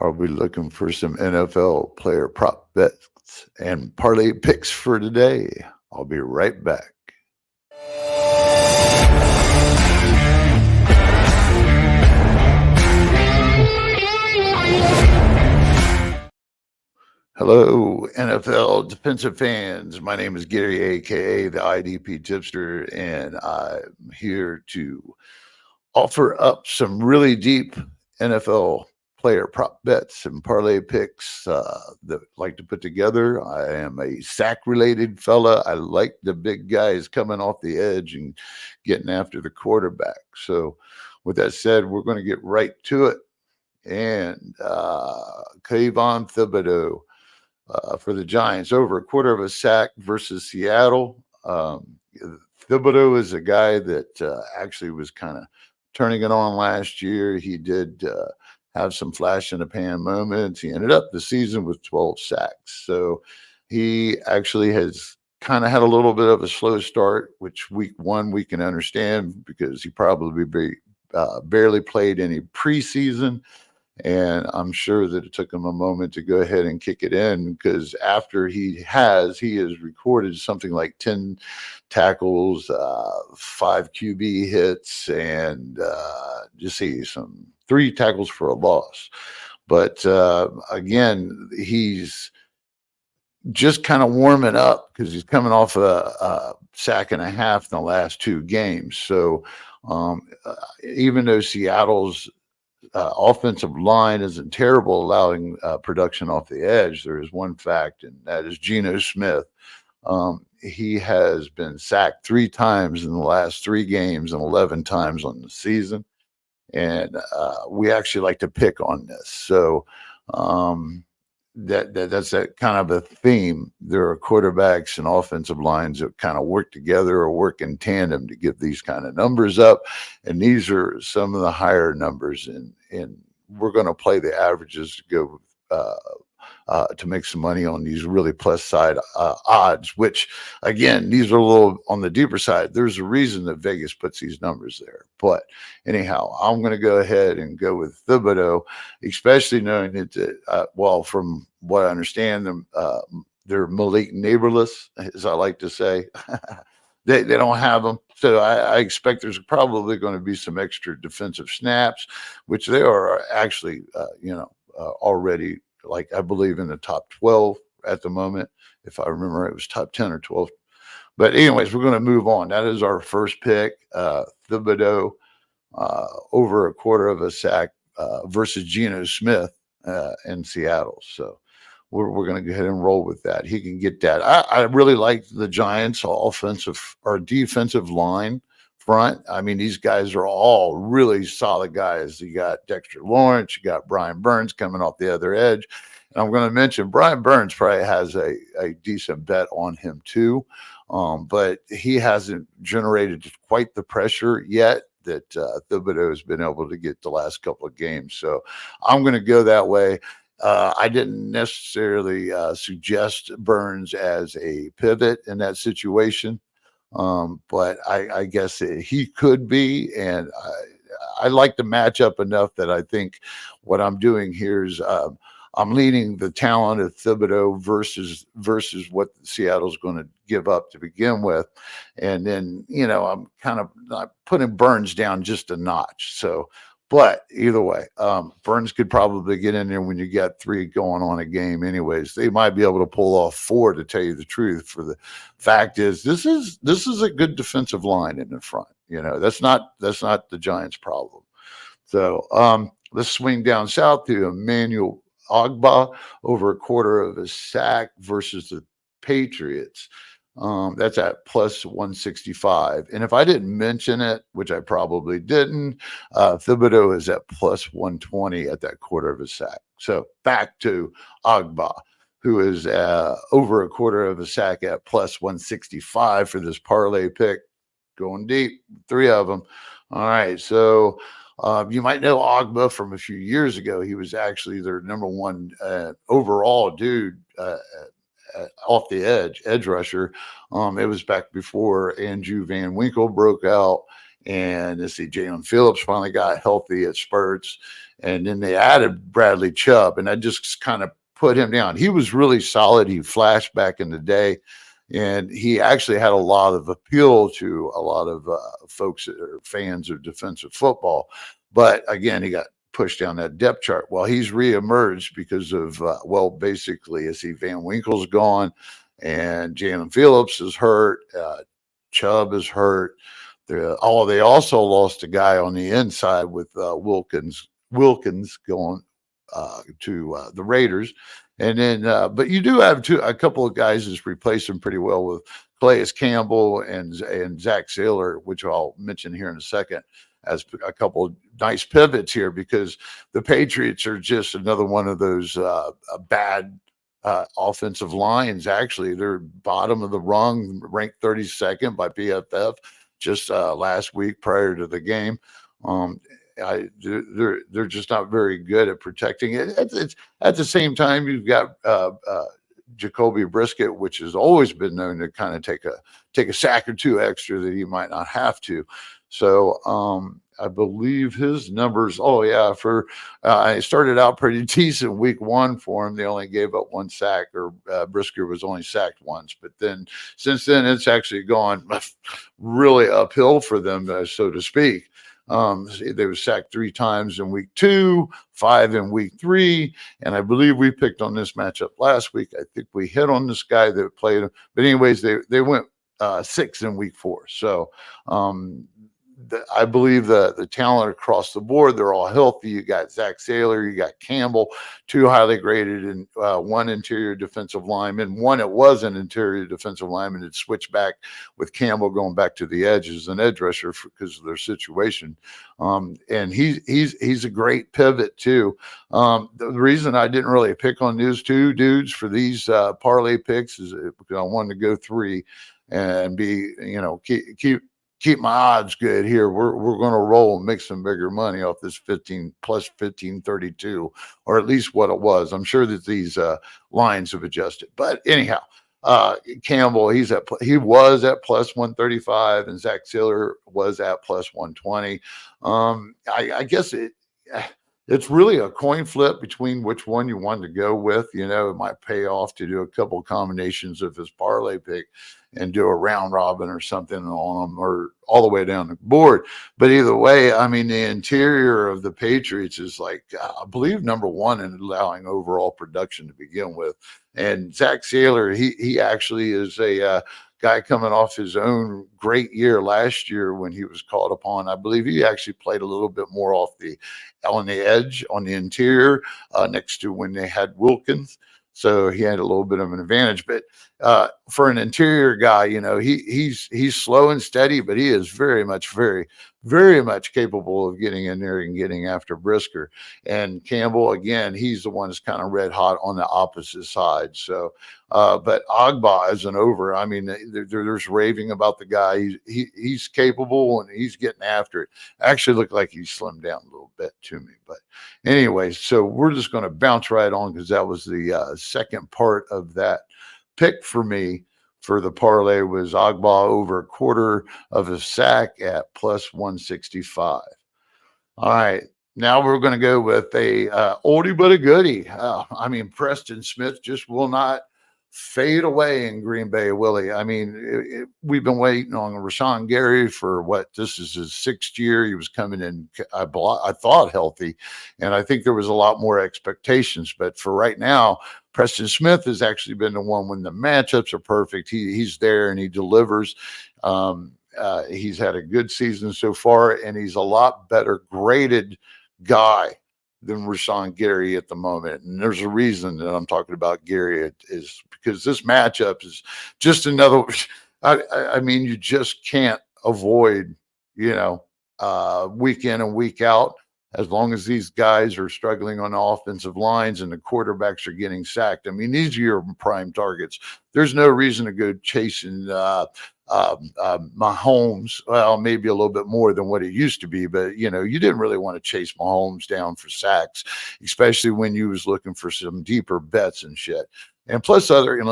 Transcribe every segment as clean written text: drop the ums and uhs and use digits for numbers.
Are we looking for some NFL player prop bets and parlay picks for today? I'll be right back. Hello, NFL defensive fans. My name is Gary, aka the IDP Tipster, and I'm here to offer up some really deep NFL player prop bets and parlay picks that I like to put together. I am a sack related fella. I like the big guys coming off the edge and getting after the quarterback. So, with that said, we're going to get right to it. And Kayvon Thibodeaux for the Giants, over a quarter of a sack versus Seattle. Thibodeaux is a guy that actually was kind of turning it on last year. He did have some flash in the pan moments. He ended up the season with 12 sacks. So he actually has kind of had a little bit of a slow start, which week one we can understand because he probably barely played any preseason. And I'm sure that it took him a moment to go ahead and kick it in because after he has recorded something like 10 tackles, 5 QB hits, and just see some 3 tackles for a loss. But again, he's just kind of warming up because he's coming off a sack and a half in the last 2 games. So even though Seattle's offensive line isn't terrible, allowing production off the edge, there is one fact, and that is Geno Smith. He has been sacked 3 times in the last 3 games and 11 times on the season. And we actually like to pick on this. So that's that kind of a theme. There are quarterbacks and offensive lines that kind of work together or work in tandem to give these kind of numbers up. And these are some of the higher numbers. And we're going to play the averages to go to make some money on these really plus side odds, which again, these are a little on the deeper side. There's a reason that Vegas puts these numbers there. But anyhow, I'm going to go ahead and go with Thibodeaux, especially knowing that, well, from what I understand, they're Malik neighborless, as I like to say. They don't have them. So I expect there's probably going to be some extra defensive snaps, which they are actually, already, like I believe in the top 12 at the moment. If I remember, it was top 10 or 12. But anyways, we're going to move on. That is our first pick, Thibodeaux, over a quarter of a sack versus Geno Smith in Seattle. So we're going to go ahead and roll with that. He can get that. I really like the Giants' offensive or defensive line front. I mean, these guys are all really solid guys. You got Dexter Lawrence, you got Brian Burns coming off the other edge. And I'm going to mention Brian Burns probably has a decent bet on him too. But he hasn't generated quite the pressure yet that Thibodeaux has been able to get the last couple of games. So I'm going to go that way. I didn't necessarily suggest Burns as a pivot in that situation. But I guess he could be, and I like the matchup enough that I think what I'm doing here is I'm leaning the talent of Thibodeaux versus what Seattle's going to give up to begin with, and then I'm kind of putting Burns down just a notch. So. But either way, Burns could probably get in there when you got 3 going on a game anyways. They might be able to pull off 4, to tell you the truth. For the fact is, this is a good defensive line in the front. That's not the Giants' problem. So let's swing down south to Emmanuel Ogbah, over a quarter of a sack versus the Patriots. That's at plus 165. And if I didn't mention it, which I probably didn't, Thibodeaux is at plus 120 at that quarter of a sack. So back to Ogbah, who is over a quarter of a sack at plus 165 for this parlay pick. Going deep, 3 of them. All right. So you might know Ogbah from a few years ago. He was actually their number 1 overall dude off the edge rusher. It was back before Andrew Van Winkle broke out, And let's see, Jalen Phillips finally got healthy at spurts. And then they added Bradley Chubb, and that just kind of put him down. He was really solid. He flashed back in the day, and he actually had a lot of appeal to a lot of folks that are fans of defensive football. But again, he got pushed down that depth chart. Well, he's reemerged because of, basically, I see Van Winkle's gone, and Jalen Phillips is hurt. Chubb is hurt. They also lost a guy on the inside with Wilkins going to the Raiders. And then, but you do have a couple of guys that's replaced him pretty well with Calais Campbell and Zach Sieler, which I'll mention here in a second, as a couple of nice pivots here, because the Patriots are just another one of those bad offensive lines. Actually, they're bottom of the rung, ranked 32nd by PFF just last week prior to the game. They're just not very good at protecting it. It's at the same time, you've got Jacoby Brisket, which has always been known to kind of take a sack or two extra that he might not have to. So I believe his numbers. Oh yeah, I started out pretty decent week one for him. They only gave up one sack, or Brisker was only sacked once. But then since then, it's actually gone really uphill for them, so to speak. They were sacked 3 times in week 2, 5 in week 3, and I believe we picked on this matchup last week. I think we hit on this guy that played him, but anyways, they went 6 in week 4. So I believe the talent across the board, they're all healthy. You got Zach Sieler, you got Campbell, 2 highly graded, and 1 interior defensive lineman. One that was an interior defensive lineman had switched back with Campbell going back to the edge as an edge rusher because of their situation. And he's a great pivot too. The reason I didn't really pick on these 2 dudes for these parlay picks is because I wanted to go 3 and be, keep my odds good here. We're going to roll and make some bigger money off this 15 plus 1532, or at least what it was. I'm sure that these lines have adjusted, but anyhow, Campbell, he was at plus 135, and Zach Sieler was at plus 120. I guess it's really a coin flip between which one you want to go with. It might pay off to do a couple combinations of his parlay pick and do a round robin or something on them, or all the way down the board. But either way, I mean, the interior of the Patriots is like, I believe, number 1 in allowing overall production to begin with. And Zach Sieler, he actually is a guy coming off his own great year last year when he was called upon. I believe he actually played a little bit more on the edge, on the interior, next to when they had Wilkins. So he had a little bit of an advantage. But for an interior guy, he's slow and steady, but he is very much capable of getting in there and getting after Brisker. And Campbell, again, he's the one that's kind of red hot on the opposite side. So, but Ogbah is an over. I mean, there's raving about the guy. He's capable and he's getting after it. Actually looked like he slimmed down a little bit to me. But anyway, so we're just going to bounce right on, because that was the second part of that pick for me. For the parlay was Ogbah over a quarter of a sack at plus 165. All right. Now we're going to go with a oldie but a goodie. Preston Smith just will not fade away in Green Bay, will he? I mean, we've been waiting on Rashan Gary for this is his 6th year. He was coming in, I thought, healthy, and I think there was a lot more expectations. But for right now, Preston Smith has actually been the one when the matchups are perfect. He's there and he delivers. He's had a good season so far, and he's a lot better graded guy than Rashan Gary at the moment. And there's a reason that I'm talking about Gary, is because this matchup is just another. I mean, you just can't avoid, week in and week out. As long as these guys are struggling on offensive lines and the quarterbacks are getting sacked. I mean, these are your prime targets. there's no reason to go chasing Mahomes. Well, maybe a little bit more than what it used to be, but you didn't really want to chase Mahomes down for sacks, especially when you was looking for some deeper bets and shit. And plus other,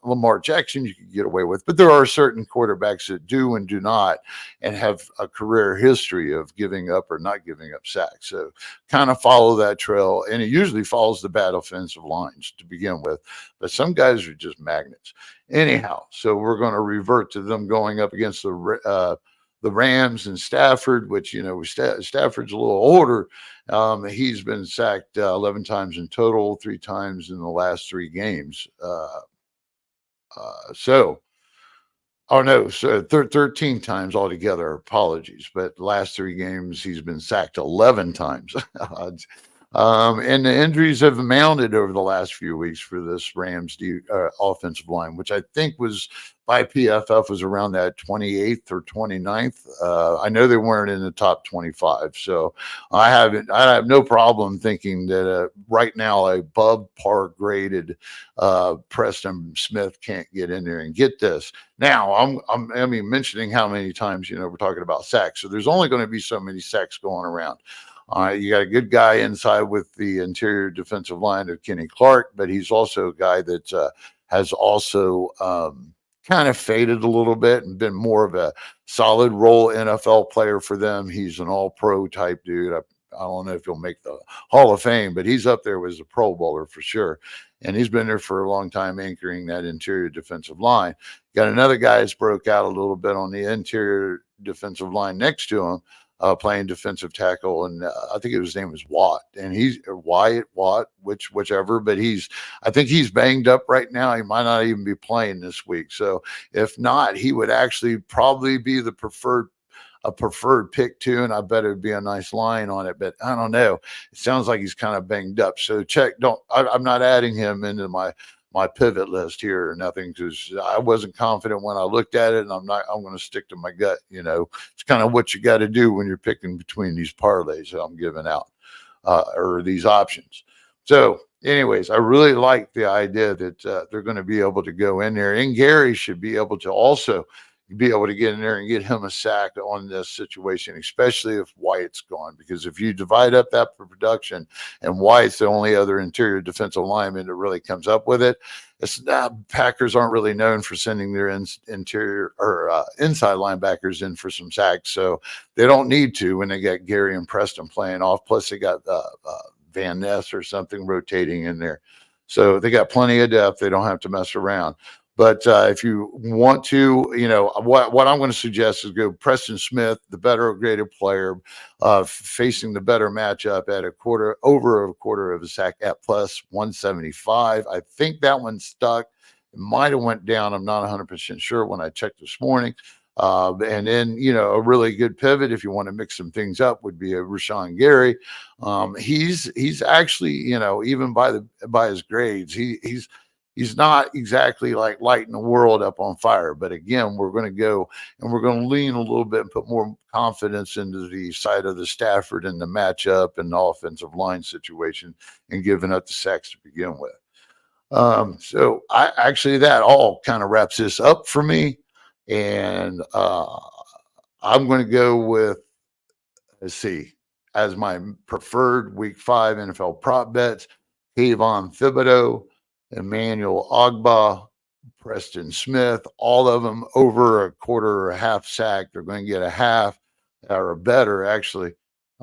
Lamar Jackson you could get away with, but there are certain quarterbacks that do and do not, and have a career history of giving up or not giving up sacks. So kind of follow that trail, and it usually follows the bad offensive lines to begin with. But some guys are just magnets. Anyhow, so we're going to revert to them going up against the Rams and Stafford, which Stafford's a little older. He's been sacked 11 times in total, 3 times in the last 3 games. So 13 times altogether. Apologies, but the last 3 games he's been sacked 11 times. And the injuries have mounted over the last few weeks for this Rams offensive line, which I think was by PFF was around that 28th or 29th. I know they weren't in the top 25, so I have no problem thinking that right now a above par graded Preston Smith can't get in there. And get this. Now I mean mentioning how many times we're talking about sacks, so there's only going to be so many sacks going around. You got a good guy inside with the interior defensive line of Kenny Clark, but he's also a guy that has also kind of faded a little bit and been more of a solid role NFL player for them. He's an all-pro type dude. I don't know if he'll make the Hall of Fame, but he's up there as a Pro Bowler for sure. And he's been there for a long time anchoring that interior defensive line. Got another guy that's broke out a little bit on the interior defensive line next to him. Playing defensive tackle, and I think his name was Watt, and he's Wyatt Watt, whichever. But I think he's banged up right now. He might not even be playing this week. So if not, he would actually probably be the preferred pick too, and I bet it would be a nice line on it. But I don't know. It sounds like he's kind of banged up. So I'm not adding him into my pivot list here or nothing, because I wasn't confident when I looked at it, and I'm going to stick to my gut. It's kind of what you got to do when you're picking between these parlays that I'm giving out or these options. So anyways, I really like the idea that they're going to be able to go in there, and Gary should be able to also be able to get in there and get him a sack on this situation, especially if Wyatt's gone, because if you divide up that production and Wyatt's the only other interior defensive lineman that really comes up with it, Packers aren't really known for sending their interior or inside linebackers in for some sacks, so they don't need to when they got Gary and Preston playing off. Plus they got Van Ness or something rotating in there, so they got plenty of depth. They don't have to mess around. But if you want to, what I'm going to suggest is go Preston Smith, the better graded player, facing the better matchup at over a quarter of a sack at plus 175. I think that one stuck. It might have went down. I'm not 100% sure when I checked this morning. And then, a really good pivot, if you want to mix some things up, would be a Rashan Gary. He's actually, even by his grades, he's not exactly like lighting the world up on fire. But again, we're going to go and we're going to lean a little bit and put more confidence into the side of the Stafford and the matchup and the offensive line situation and giving up the sacks to begin with. So that all kind of wraps this up for me. And I'm going to go with, let's see, as my preferred week 5 NFL prop bets, Kayvon Thibodeaux, Emmanuel Ogbah, Preston Smith, all of them over a quarter or a half sack. They're going to get a half or a better, actually.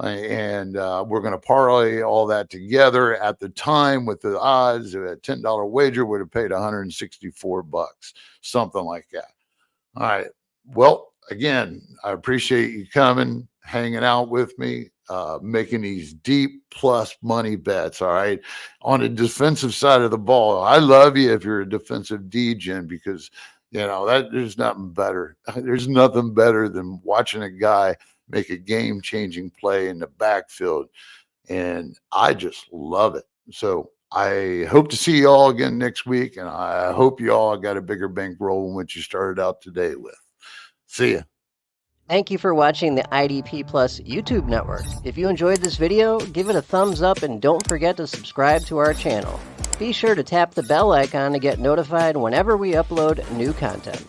And we're going to parlay all that together. At the time, with the odds, a $10 wager would have paid $164, something like that. All right. Well, again, I appreciate you coming, hanging out with me, making these deep plus money bets. All right. On the defensive side of the ball, I love you if you're a defensive degen, because, there's nothing better. There's nothing better than watching a guy make a game-changing play in the backfield. And I just love it. So I hope to see you all again next week. And I hope you all got a bigger bankroll than what you started out today with. See ya. Thank you for watching the IDP Plus YouTube network. If you enjoyed this video, give it a thumbs up and don't forget to subscribe to our channel. Be sure to tap the bell icon to get notified whenever we upload new content.